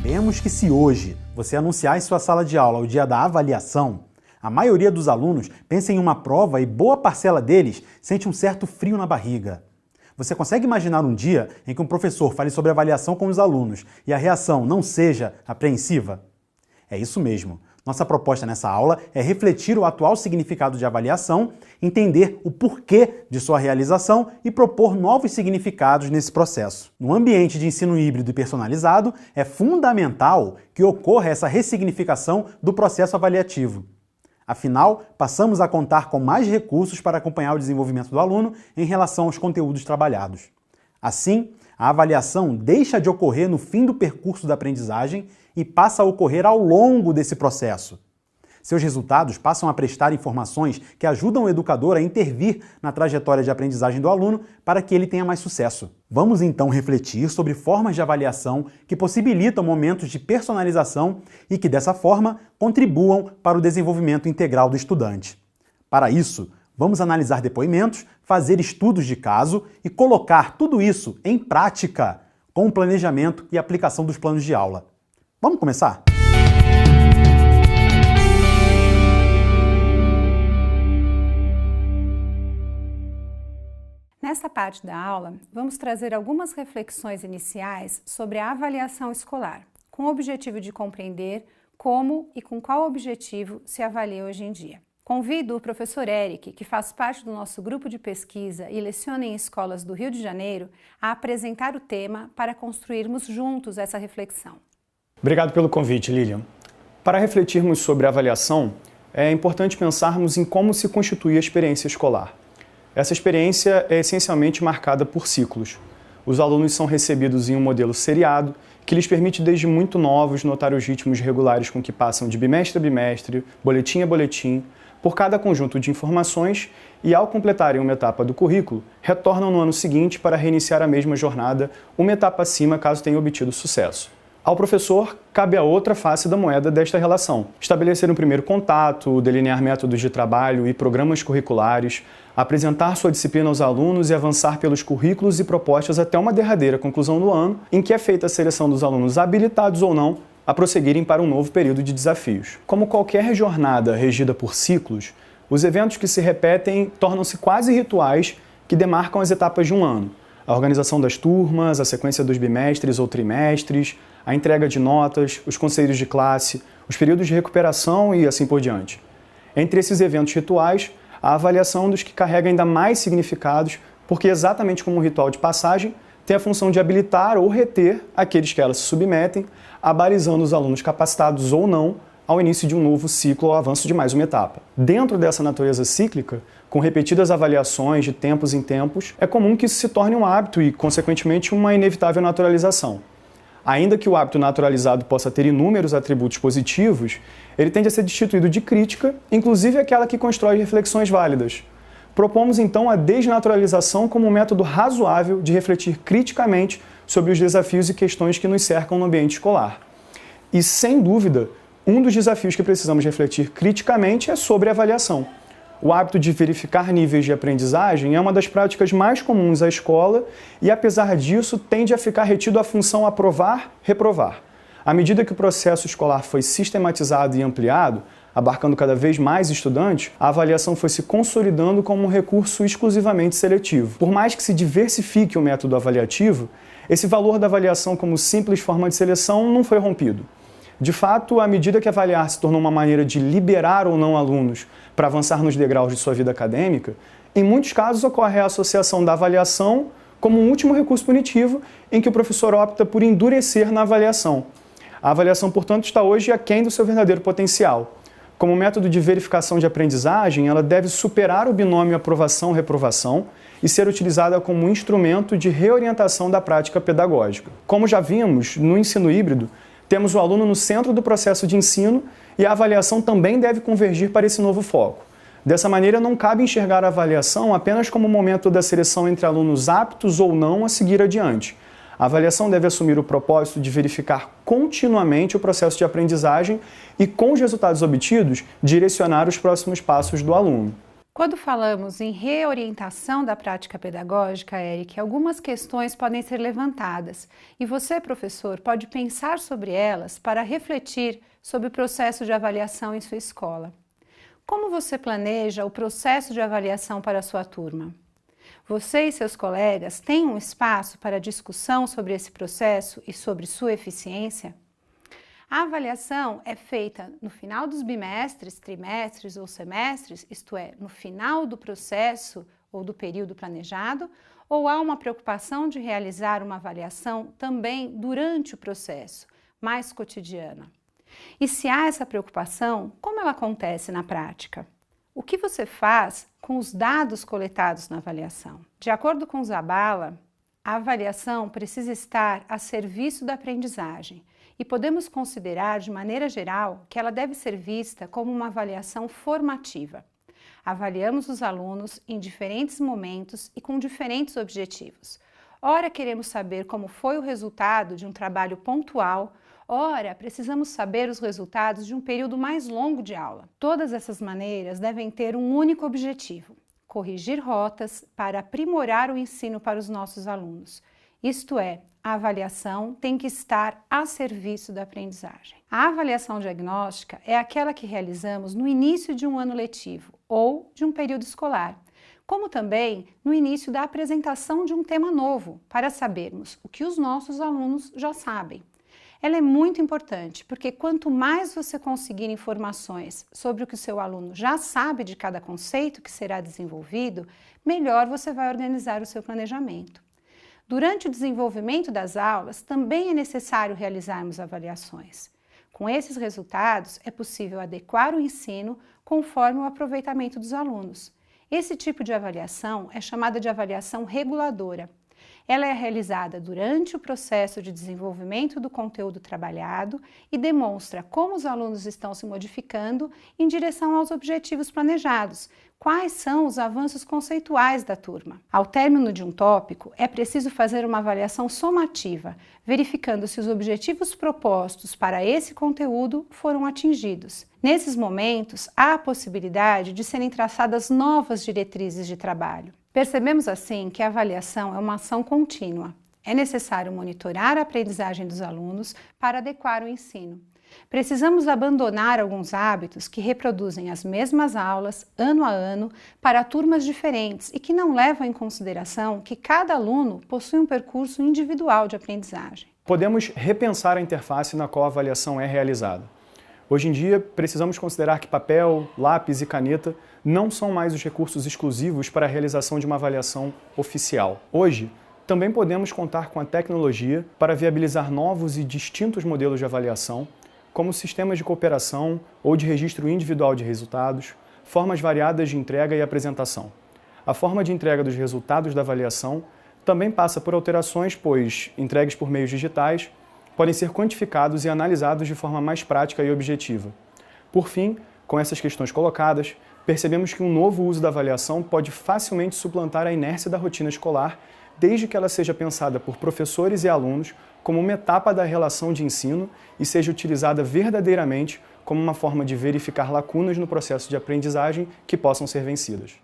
Sabemos que se hoje você anunciar em sua sala de aula o dia da avaliação, a maioria dos alunos pensa em uma prova e boa parcela deles sente um certo frio na barriga. Você consegue imaginar um dia em que um professor fale sobre avaliação com os alunos e a reação não seja apreensiva? É isso mesmo. Nossa proposta nessa aula é refletir o atual significado de avaliação, entender o porquê de sua realização e propor novos significados nesse processo. No ambiente de ensino híbrido e personalizado, é fundamental que ocorra essa ressignificação do processo avaliativo. Afinal, passamos a contar com mais recursos para acompanhar o desenvolvimento do aluno em relação aos conteúdos trabalhados. Assim, a avaliação deixa de ocorrer no fim do percurso da aprendizagem e passa a ocorrer ao longo desse processo. Seus resultados passam a prestar informações que ajudam o educador a intervir na trajetória de aprendizagem do aluno para que ele tenha mais sucesso. Vamos então refletir sobre formas de avaliação que possibilitam momentos de personalização e que, dessa forma, contribuam para o desenvolvimento integral do estudante. Para isso, vamos analisar depoimentos, fazer estudos de caso e colocar tudo isso em prática com o planejamento e aplicação dos planos de aula. Vamos começar? Nesta parte da aula, vamos trazer algumas reflexões iniciais sobre a avaliação escolar, com o objetivo de compreender como e com qual objetivo se avalia hoje em dia. Convido o professor Eric, que faz parte do nosso grupo de pesquisa e leciona em escolas do Rio de Janeiro, a apresentar o tema para construirmos juntos essa reflexão. Obrigado pelo convite, Lilian. Para refletirmos sobre a avaliação, é importante pensarmos em como se constitui a experiência escolar. Essa experiência é essencialmente marcada por ciclos. Os alunos são recebidos em um modelo seriado, que lhes permite desde muito novos notar os ritmos regulares com que passam de bimestre a bimestre, boletim a boletim, por cada conjunto de informações e, ao completarem uma etapa do currículo, retornam no ano seguinte para reiniciar a mesma jornada, uma etapa acima caso tenham obtido sucesso. Ao professor, cabe a outra face da moeda desta relação: estabelecer um primeiro contato, delinear métodos de trabalho e programas curriculares, apresentar sua disciplina aos alunos e avançar pelos currículos e propostas até uma derradeira conclusão do ano, em que é feita a seleção dos alunos habilitados ou não a prosseguirem para um novo período de desafios. Como qualquer jornada regida por ciclos, os eventos que se repetem tornam-se quase rituais que demarcam as etapas de um ano. A organização das turmas, a sequência dos bimestres ou trimestres, a entrega de notas, os conselhos de classe, os períodos de recuperação e assim por diante. Entre esses eventos rituais, a avaliação dos que carrega ainda mais significados, porque exatamente como um ritual de passagem, tem a função de habilitar ou reter aqueles que elas se submetem, abalizando os alunos capacitados ou não ao início de um novo ciclo ou avanço de mais uma etapa. Dentro dessa natureza cíclica, com repetidas avaliações de tempos em tempos, é comum que isso se torne um hábito e, consequentemente, uma inevitável naturalização. Ainda que o hábito naturalizado possa ter inúmeros atributos positivos, ele tende a ser destituído de crítica, inclusive aquela que constrói reflexões válidas. Propomos então a desnaturalização como um método razoável de refletir criticamente sobre os desafios e questões que nos cercam no ambiente escolar. E, sem dúvida, um dos desafios que precisamos refletir criticamente é sobre a avaliação. O hábito de verificar níveis de aprendizagem é uma das práticas mais comuns à escola e, apesar disso, tende a ficar retido à função aprovar-reprovar. À medida que o processo escolar foi sistematizado e ampliado, abarcando cada vez mais estudantes, a avaliação foi se consolidando como um recurso exclusivamente seletivo. Por mais que se diversifique o método avaliativo, esse valor da avaliação como simples forma de seleção não foi rompido. De fato, à medida que avaliar se tornou uma maneira de liberar ou não alunos para avançar nos degraus de sua vida acadêmica, em muitos casos ocorre a associação da avaliação como um último recurso punitivo em que o professor opta por endurecer na avaliação. A avaliação, portanto, está hoje aquém do seu verdadeiro potencial. Como método de verificação de aprendizagem, ela deve superar o binômio aprovação-reprovação e ser utilizada como um instrumento de reorientação da prática pedagógica. Como já vimos, no ensino híbrido, temos o aluno no centro do processo de ensino e a avaliação também deve convergir para esse novo foco. Dessa maneira, não cabe enxergar a avaliação apenas como um momento da seleção entre alunos aptos ou não a seguir adiante. A avaliação deve assumir o propósito de verificar continuamente o processo de aprendizagem e, com os resultados obtidos, direcionar os próximos passos do aluno. Quando falamos em reorientação da prática pedagógica, Eric, algumas questões podem ser levantadas e você, professor, pode pensar sobre elas para refletir sobre o processo de avaliação em sua escola. Como você planeja o processo de avaliação para a sua turma? Você e seus colegas têm um espaço para discussão sobre esse processo e sobre sua eficiência? A avaliação é feita no final dos bimestres, trimestres ou semestres, isto é, no final do processo ou do período planejado, ou há uma preocupação de realizar uma avaliação também durante o processo, mais cotidiana? E se há essa preocupação, como ela acontece na prática? O que você faz com os dados coletados na avaliação? De acordo com Zabala, a avaliação precisa estar a serviço da aprendizagem e podemos considerar, de maneira geral, que ela deve ser vista como uma avaliação formativa. Avaliamos os alunos em diferentes momentos e com diferentes objetivos. Ora, queremos saber como foi o resultado de um trabalho pontual, ora, precisamos saber os resultados de um período mais longo de aula. Todas essas maneiras devem ter um único objetivo: corrigir rotas para aprimorar o ensino para os nossos alunos. Isto é, a avaliação tem que estar a serviço da aprendizagem. A avaliação diagnóstica é aquela que realizamos no início de um ano letivo ou de um período escolar, como também no início da apresentação de um tema novo, para sabermos o que os nossos alunos já sabem. Ela é muito importante, porque quanto mais você conseguir informações sobre o que o seu aluno já sabe de cada conceito que será desenvolvido, melhor você vai organizar o seu planejamento. Durante o desenvolvimento das aulas, também é necessário realizarmos avaliações. Com esses resultados, é possível adequar o ensino conforme o aproveitamento dos alunos. Esse tipo de avaliação é chamada de avaliação reguladora. Ela é realizada durante o processo de desenvolvimento do conteúdo trabalhado e demonstra como os alunos estão se modificando em direção aos objetivos planejados, quais são os avanços conceituais da turma. Ao término de um tópico, é preciso fazer uma avaliação somativa, verificando se os objetivos propostos para esse conteúdo foram atingidos. Nesses momentos, há a possibilidade de serem traçadas novas diretrizes de trabalho. Percebemos assim que a avaliação é uma ação contínua. É necessário monitorar a aprendizagem dos alunos para adequar o ensino. Precisamos abandonar alguns hábitos que reproduzem as mesmas aulas, ano a ano, para turmas diferentes e que não levam em consideração que cada aluno possui um percurso individual de aprendizagem. Podemos repensar a interface na qual a avaliação é realizada. Hoje em dia, precisamos considerar que papel, lápis e caneta não são mais os recursos exclusivos para a realização de uma avaliação oficial. Hoje, também podemos contar com a tecnologia para viabilizar novos e distintos modelos de avaliação, como sistemas de cooperação ou de registro individual de resultados, formas variadas de entrega e apresentação. A forma de entrega dos resultados da avaliação também passa por alterações, pois, entregues por meios digitais, podem ser quantificados e analisados de forma mais prática e objetiva. Por fim, com essas questões colocadas, percebemos que um novo uso da avaliação pode facilmente suplantar a inércia da rotina escolar, desde que ela seja pensada por professores e alunos como uma etapa da relação de ensino e seja utilizada verdadeiramente como uma forma de verificar lacunas no processo de aprendizagem que possam ser vencidas.